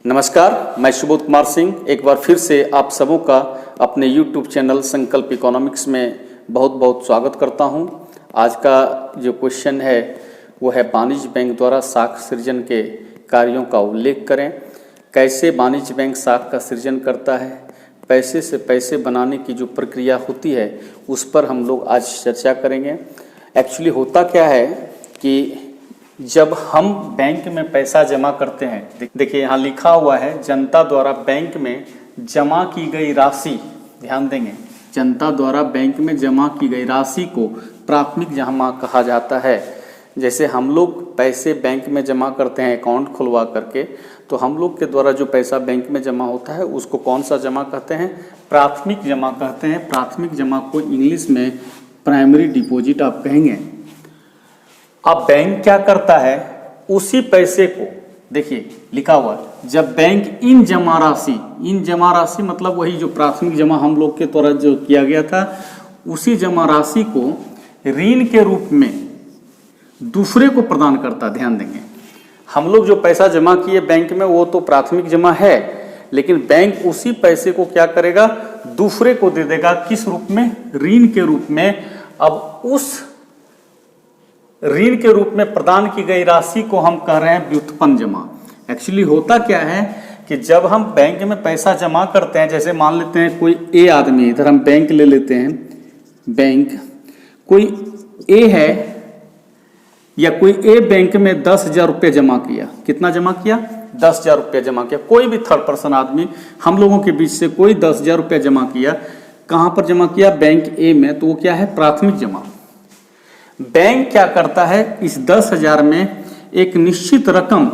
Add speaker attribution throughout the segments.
Speaker 1: नमस्कार, मैं सुबोध कुमार सिंह एक बार फिर से आप सबों का अपने YouTube चैनल संकल्प इकोनॉमिक्स में बहुत बहुत स्वागत करता हूं। आज का जो क्वेश्चन है वो है वाणिज्य बैंक द्वारा साख सृजन के कार्यों का उल्लेख करें। कैसे वाणिज्य बैंक साख का सृजन करता है, पैसे से पैसे बनाने की जो प्रक्रिया होती है उस पर हम लोग आज चर्चा करेंगे। एक्चुअली होता क्या है कि जब हम बैंक में पैसा जमा करते हैं, देखिए यहाँ लिखा हुआ है जनता द्वारा बैंक में जमा की गई राशि, ध्यान देंगे, जनता द्वारा बैंक में जमा की गई राशि को प्राथमिक जमा कहा जाता है। जैसे हम लोग पैसे बैंक में जमा करते हैं अकाउंट खुलवा करके, तो हम लोग के द्वारा जो पैसा बैंक में जमा होता है उसको कौन सा जमा कहते हैं? प्राथमिक जमा कहते हैं। प्राथमिक जमा को इंग्लिश में प्राइमरी डिपॉजिट आप कहेंगे। अब बैंक क्या करता है, उसी पैसे को देखिए लिखा हुआ है, जब बैंक इन जमा राशि मतलब वही जो प्राथमिक जमा हम लोग के द्वारा जो किया गया था, उसी जमा राशि को ऋण के रूप में दूसरे को प्रदान करता। ध्यान देंगे, हम लोग जो पैसा जमा किए बैंक में वो तो प्राथमिक जमा है, लेकिन बैंक उसी पैसे को क्या करेगा, दूसरे को दे देगा। किस रूप में? ऋण के रूप में। अब उस ऋण के रूप में प्रदान की गई राशि को हम कह रहे हैं व्युत्पन्न जमा। एक्चुअली होता क्या है कि जब हम बैंक में पैसा जमा करते हैं, जैसे मान लेते हैं कोई ए आदमी, इधर हम बैंक ले लेते हैं, बैंक कोई ए है या कोई ए बैंक में 10,000 रुपये जमा किया। कितना जमा किया? 10,000 रुपये जमा किया। कोई भी थर्ड पर्सन आदमी हम लोगों के बीच से कोई 10,000 रुपये जमा किया। कहाँ पर जमा किया? बैंक ए में। तो वो क्या है? प्राथमिक जमा। बैंक क्या करता है, इस 10,000 में एक निश्चित रकम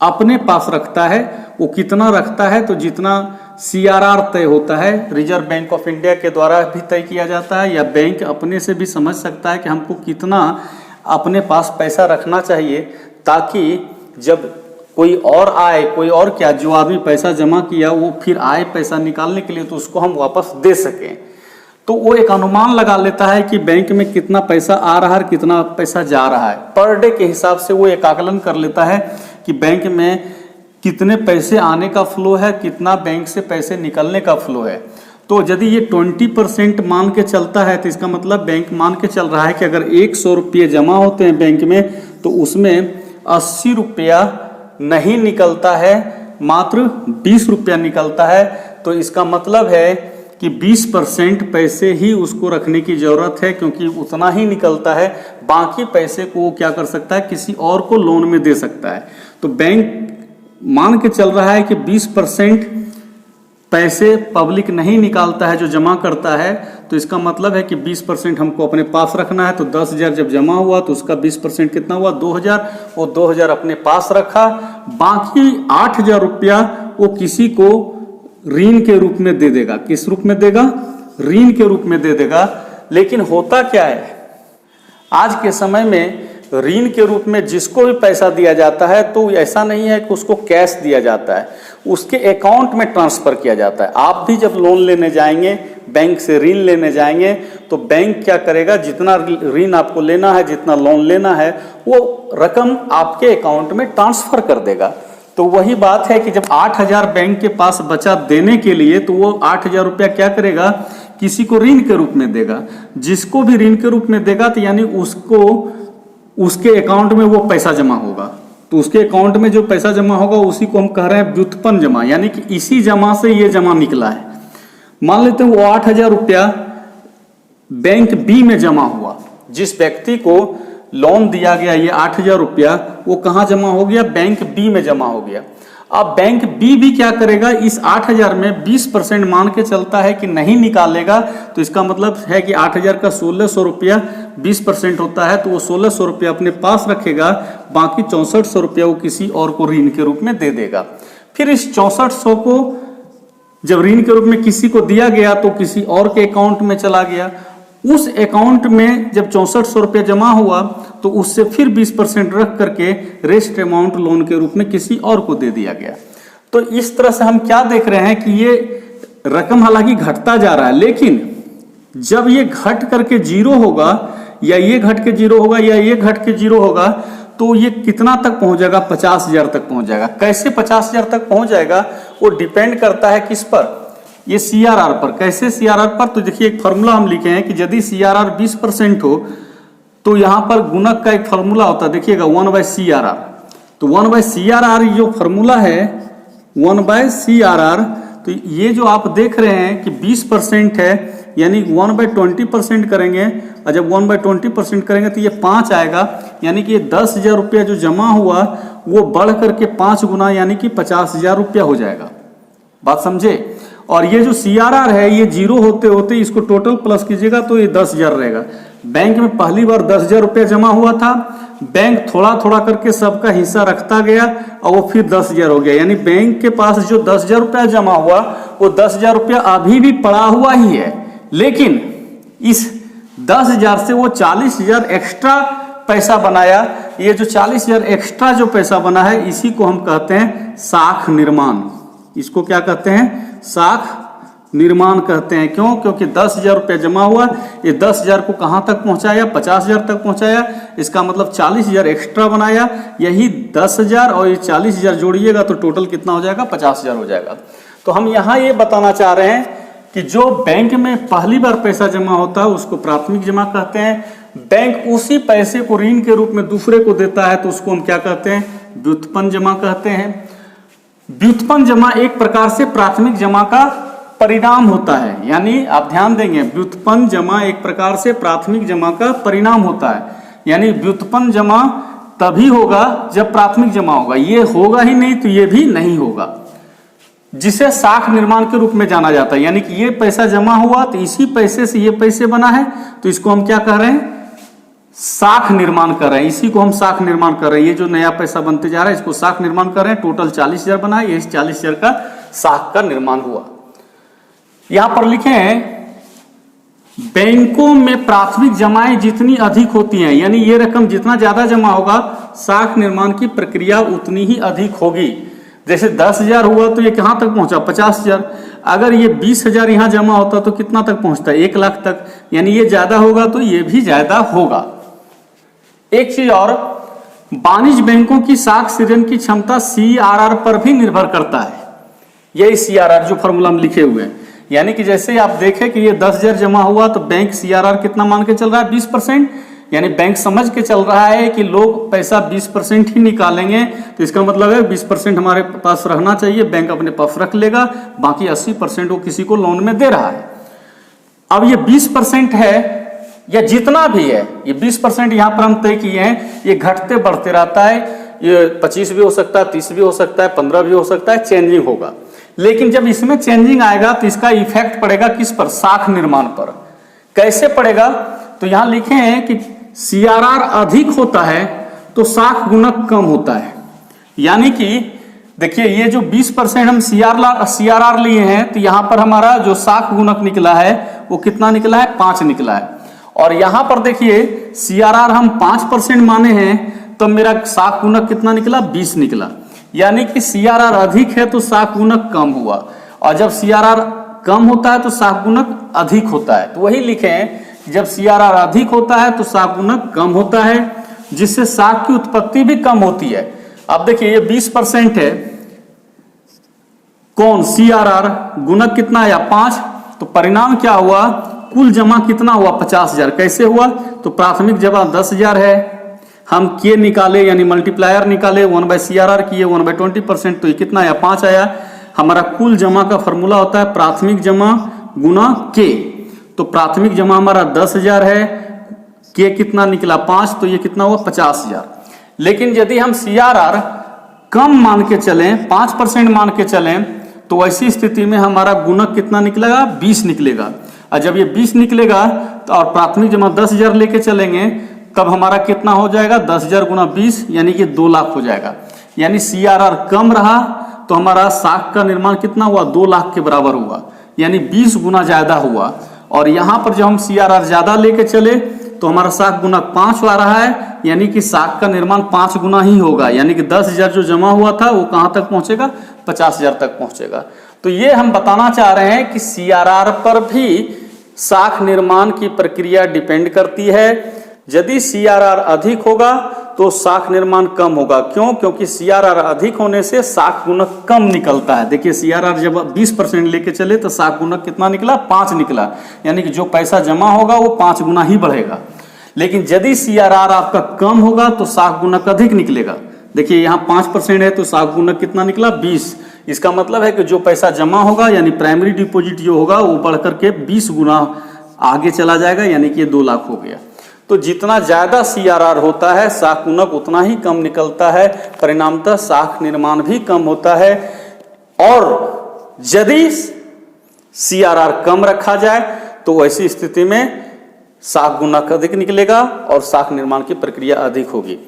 Speaker 1: अपने पास रखता है। वो कितना रखता है? तो जितना CRR तय होता है, रिजर्व बैंक ऑफ इंडिया के द्वारा भी तय किया जाता है, या बैंक अपने से भी समझ सकता है कि हमको कितना अपने पास पैसा रखना चाहिए, ताकि जब कोई और आए, कोई और क्या, जो आदमी पैसा जमा किया वो फिर आए पैसा निकालने के लिए, तो उसको हम वापस दे सकें। तो वो एक अनुमान लगा लेता है कि बैंक में कितना पैसा आ रहा है, कितना पैसा जा रहा है। पर डे के हिसाब से वो एक आकलन कर लेता है कि बैंक में कितने पैसे आने का फ्लो है, कितना बैंक से पैसे निकलने का फ्लो है। तो यदि ये 20% मान के चलता है, तो इसका मतलब बैंक मान के चल रहा है कि अगर 100 रुपये जमा होते हैं बैंक में, तो उसमें 80 रुपया नहीं निकलता है, मात्र 20 रुपया निकलता है। तो इसका मतलब है कि 20% पैसे ही उसको रखने की जरूरत है, क्योंकि उतना ही निकलता है। बाकी पैसे को वो क्या कर सकता है, किसी और को लोन में दे सकता है। तो बैंक मान के चल रहा है कि 20% पैसे पब्लिक नहीं निकालता है जो जमा करता है। तो इसका मतलब है कि 20% हमको अपने पास रखना है। तो 10,000 जब जमा हुआ तो उसका 20% कितना हुआ? 2,000। वो 2,000 अपने पास रखा, बाकी 8,000 रुपया वो किसी को ऋण के रूप में दे देगा। किस रूप में देगा? ऋण के रूप में दे देगा। लेकिन होता क्या है, आज के समय में ऋण के रूप में जिसको भी पैसा दिया जाता है, तो ऐसा नहीं है कि उसको कैश दिया जाता है, उसके अकाउंट में ट्रांसफर किया जाता है। आप भी जब लोन लेने जाएंगे, बैंक से ऋण लेने जाएंगे, तो बैंक क्या करेगा, जितना ऋण आपको लेना है, जितना लोन लेना है, वो रकम आपके अकाउंट में ट्रांसफर कर देगा। तो वही बात है कि जब 8,000 बैंक के पास बचा देने के लिए, तो वो 8,000 रुपया क्या करेगा, किसी को ऋण के रूप में देगा। जिसको भी ऋण के रूप में देगा, तो यानी उसको उसके अकाउंट में वो पैसा जमा होगा। तो उसके अकाउंट में जो पैसा जमा होगा उसी को हम कह रहे हैं व्युत्पन्न जमा, यानी कि इसी जमा से ये जमा निकला है। मान लेते हैं वो 8,000 रुपया बैंक बी में जमा हुआ। जिस व्यक्ति को लोन दिया गया ये 8,000 रुपया, वो कहाँ जमा हो गया? बैंक बी में जमा हो गया। अब बैंक बी भी क्या करेगा, इस 8,000 में 20% मान के चलता है कि नहीं निकालेगा। तो इसका मतलब है कि 8,000 का 1,600 रुपया 20% होता है, तो वो 1,600 रुपया अपने पास रखेगा, बाकी 6400 रुपया वो किसी और को ऋण के रूप में दे देगा। फिर इस 6400 को जब ऋण के रूप में किसी को दिया गया, तो किसी और के अकाउंट में चला गया। उस अकाउंट में जब 6400 रुपया जमा हुआ, तो उससे फिर 20% रख करके रेस्ट अमाउंट लोन के रूप में किसी और को दे दिया गया। तो इस तरह से हम क्या देख रहे हैं कि ये रकम हालांकि घटता जा रहा है, लेकिन जब ये घट करके जीरो होगा, या ये घट के जीरो होगा, या ये घट के जीरो होगा, तो ये कितना तक पहुंच जाएगा, 50,000 तक पहुंच जाएगा। कैसे 50,000 तक पहुंच जाएगा, वो डिपेंड करता है किस पर, ये CRR पर। कैसे CRR पर, तो देखिए एक फॉर्मूला हम लिखे हैं कि यदि CRR 20% हो तो यहाँ पर गुणक का एक फॉर्मूला होता है, देखिएगा 1/CRR। तो 1/CRR जो फॉर्मूला है 1/CRR, तो ये जो आप देख रहे हैं कि 20% है, यानी 1/20% करेंगे, और जब 1/20% करेंगे तो ये 5 आएगा, यानी कि ये 10,000 रुपया जो जमा हुआ वो बढ़ करके 5 गुना यानी कि 50,000 रुपया हो जाएगा। बात समझे। और ये जो CRR है ये 0 होते होते इसको टोटल प्लस कीजिएगा तो ये 10,000 रहेगा। बैंक में पहली बार 10,000 रुपया जमा हुआ था, बैंक थोड़ा थोड़ा करके सबका हिस्सा रखता गया और वो फिर 10,000 हो गया, यानी बैंक के पास जो 10,000 रुपया जमा हुआ वो 10,000 रुपया अभी भी पड़ा हुआ ही है, लेकिन इस 10,000 से वो 40,000 एक्स्ट्रा पैसा बनाया। ये जो 40,000 एक्स्ट्रा जो पैसा बना है इसी को हम कहते हैं साख निर्माण। इसको क्या कहते हैं, साख निर्माण कहते हैं। क्यों, क्योंकि 10,000 रुपया जमा हुआ, ये 10,000 को कहां तक पहुंचाया, 50,000 तक पहुंचाया, इसका मतलब 40,000 एक्स्ट्रा बनाया। यही 10,000 और ये 40,000 जोड़िएगा तो टोटल कितना हो जाएगा, 50,000 हो जाएगा। तो हम यहाँ ये बताना चाह रहे हैं कि जो बैंक में पहली बार पैसा जमा होता है उसको प्राथमिक जमा कहते हैं। बैंक उसी पैसे को ऋण के रूप में दूसरे को देता है तो उसको हम क्या कहते हैं, व्युत्पन्न जमा कहते हैं। व्युत्पन्न जमा एक प्रकार से प्राथमिक जमा का परिणाम होता है, यानी आप ध्यान देंगे, व्युत्पन्न जमा एक प्रकार से प्राथमिक जमा का परिणाम होता है। यानी व्युत्पन्न जमा तभी होगा जब प्राथमिक जमा होगा, ये होगा ही नहीं तो ये भी नहीं होगा, जिसे साख निर्माण के रूप में जाना जाता है। यानी कि ये पैसा जमा हुआ तो इसी पैसे से ये पैसे बना है, तो इसको हम क्या कह रहे हैं, साख निर्माण कर रहे हैं। इसी को हम साख निर्माण कर रहे हैं। ये जो नया पैसा बनते जा रहा है इसको साख निर्माण कर रहे हैं। टोटल 40,000 बना है, ये 40,000 का साख का निर्माण हुआ। यहां पर लिखे हैं बैंकों में प्राथमिक जमाएं जितनी अधिक होती हैं, यानी ये रकम जितना ज्यादा जमा होगा साख निर्माण की प्रक्रिया उतनी ही अधिक होगी। जैसे 10,000 हुआ तो ये कहां तक पहुंचा, 50,000। अगर ये 20,000 यहां जमा होता तो कितना तक पहुंचता है, 1 लाख तक। यानी ये ज्यादा होगा तो ये भी ज्यादा होगा। एक चीज और, वाणिज्य बैंकों की साख सृजन की क्षमता CRR पर भी निर्भर करता है। यही CRR जो फॉर्मूला हम लिखे हुए हैं, यानी कि जैसे आप देखें कि ये 10,000 जमा हुआ तो बैंक CRR कितना मान के चल रहा है, 20%। यानी बैंक समझ के चल रहा है कि लोग पैसा 20% ही निकालेंगे, तो इसका मतलब है 20% हमारे पास रहना चाहिए, बैंक अपने पास रख लेगा, बाकी 80% वो किसी को लोन में दे रहा है। अब ये 20% है या जितना भी है, ये 20% यहाँ पर हम तय किए हैं, ये घटते बढ़ते रहता है। ये 25 भी हो सकता है, 30 भी हो सकता है, 15 भी हो सकता है, चेंजिंग होगा। लेकिन जब इसमें चेंजिंग आएगा तो इसका इफेक्ट पड़ेगा किस पर, साख निर्माण पर। कैसे पड़ेगा, तो यहां लिखे हैं कि CRR अधिक होता है तो साख गुणक कम होता है। यानी कि देखिए ये जो 20% हम CRR लिए हैं तो यहां पर हमारा जो साख गुणक निकला है वो कितना निकला है, 5 निकला है। और यहां पर देखिए CRR हम 5% माने हैं तो मेरा साख गुणक कितना निकला, 20 निकला। यानी कि CRR अधिक है तो साख गुणक कम हुआ, और जब CRR कम होता है तो साख गुणक अधिक होता है। तो वही लिखे हैं, जब CRR अधिक होता है तो साख गुणक कम होता है, जिससे साख की उत्पत्ति भी कम होती है। अब देखिए ये 20% है, कौन, CRR, गुणक कितना आया, 5, तो परिणाम क्या हुआ, कुल जमा कितना हुआ, 50,000। कैसे हुआ, तो प्राथमिक जमा 10,000 है, हम के निकाले यानी मल्टीप्लायर निकाले, 1/CRR किए 1/20%, तो ये कितना आया, 5 आया। हमारा कुल जमा का फॉर्मूला होता है प्राथमिक जमा गुना के, तो प्राथमिक जमा हमारा 10,000 है, के कितना निकला, 5, तो ये कितना हुआ, 50,000। लेकिन यदि हम CRR कम मान के चलें, 5% मान के चलें, तो ऐसी स्थिति में हमारा गुणक कितना निकलेगा, 20 निकलेगा। और जब ये 20 निकलेगा तो और प्राथमिक जमा 10,000 लेके चलेंगे तब हमारा कितना हो जाएगा, 10,000 गुना 20 यानी कि 2 लाख हो जाएगा। यानी CRR कम रहा तो हमारा साख का निर्माण कितना हुआ, 2 लाख के बराबर हुआ, यानी 20 गुना ज्यादा हुआ। और यहाँ पर जब हम CRR ज्यादा लेके चले तो हमारा साख गुना 5 आ रहा है, यानी कि साख का निर्माण 5 गुना ही होगा। यानी कि 10,000 जो जमा हुआ था वो कहां तक पहुंचेगा, 50,000 तक पहुंचेगा। तो ये हम बताना चाह रहे हैं कि CRR पर भी साख निर्माण की प्रक्रिया डिपेंड करती है। यदि CRR अधिक होगा तो शाख निर्माण कम होगा। क्यों? क्योंकि CRR अधिक होने से शाख गुणक कम निकलता है। देखिए CRR जब 20% लेके चले तो शाख गुणक कितना निकला? 5 निकला, यानी कि जो पैसा जमा होगा वो 5 गुना ही बढ़ेगा। लेकिन यदि CRR आपका कम होगा तो शाख गुणक अधिक निकलेगा। देखिए यहाँ 5% है तो शाख गुणक कितना निकला? 20। इसका मतलब है कि जो पैसा जमा होगा यानी प्राइमरी डिपॉजिट जो होगा वो बढ़ करके 20 गुना आगे चला जाएगा, यानी कि ये 2 लाख हो गया। तो जितना ज्यादा CRR होता है शाख गुणक उतना ही कम निकलता है, परिणामतः शाख निर्माण भी कम होता है। और यदि CRR कम रखा जाए तो ऐसी स्थिति में शाख गुणक अधिक निकलेगा और शाख निर्माण की प्रक्रिया अधिक होगी।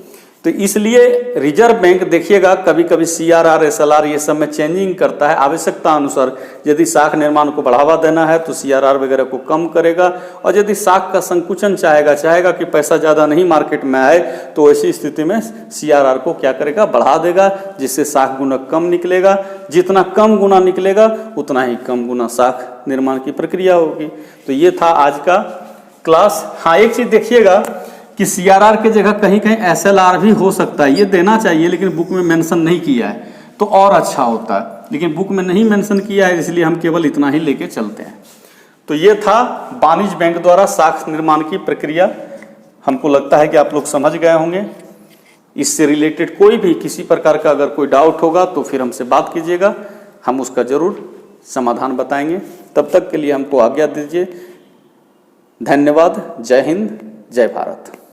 Speaker 1: तो इसलिए रिजर्व बैंक देखिएगा कभी कभी CRR SLR ये सब में चेंजिंग करता है आवश्यकता अनुसार। यदि शाख निर्माण को बढ़ावा देना है तो CRR वगैरह को कम करेगा, और यदि शाख का संकुचन चाहेगा कि पैसा ज़्यादा नहीं मार्केट में आए तो ऐसी स्थिति में CRR को क्या करेगा? बढ़ा देगा, जिससे शाख गुणक कम निकलेगा। जितना कम गुना निकलेगा उतना ही कम गुना शाख निर्माण की प्रक्रिया होगी। तो ये था आज का क्लास। हाँ, एक चीज़ देखिएगा कि CRR के जगह कहीं कहीं SLR भी हो सकता है, ये देना चाहिए, लेकिन बुक में मेंशन नहीं किया है तो और अच्छा होता है। लेकिन बुक में नहीं मेंशन किया है इसलिए हम केवल इतना ही लेके चलते हैं। तो ये था वाणिज्य बैंक द्वारा शाख निर्माण की प्रक्रिया। हमको लगता है कि आप लोग समझ गए होंगे। इससे रिलेटेड कोई भी किसी प्रकार का अगर कोई डाउट होगा तो फिर हमसे बात कीजिएगा, हम उसका जरूर समाधान बताएंगे। तब तक के लिए हमको आज्ञा दीजिए। धन्यवाद। जय हिंद, जय भारत।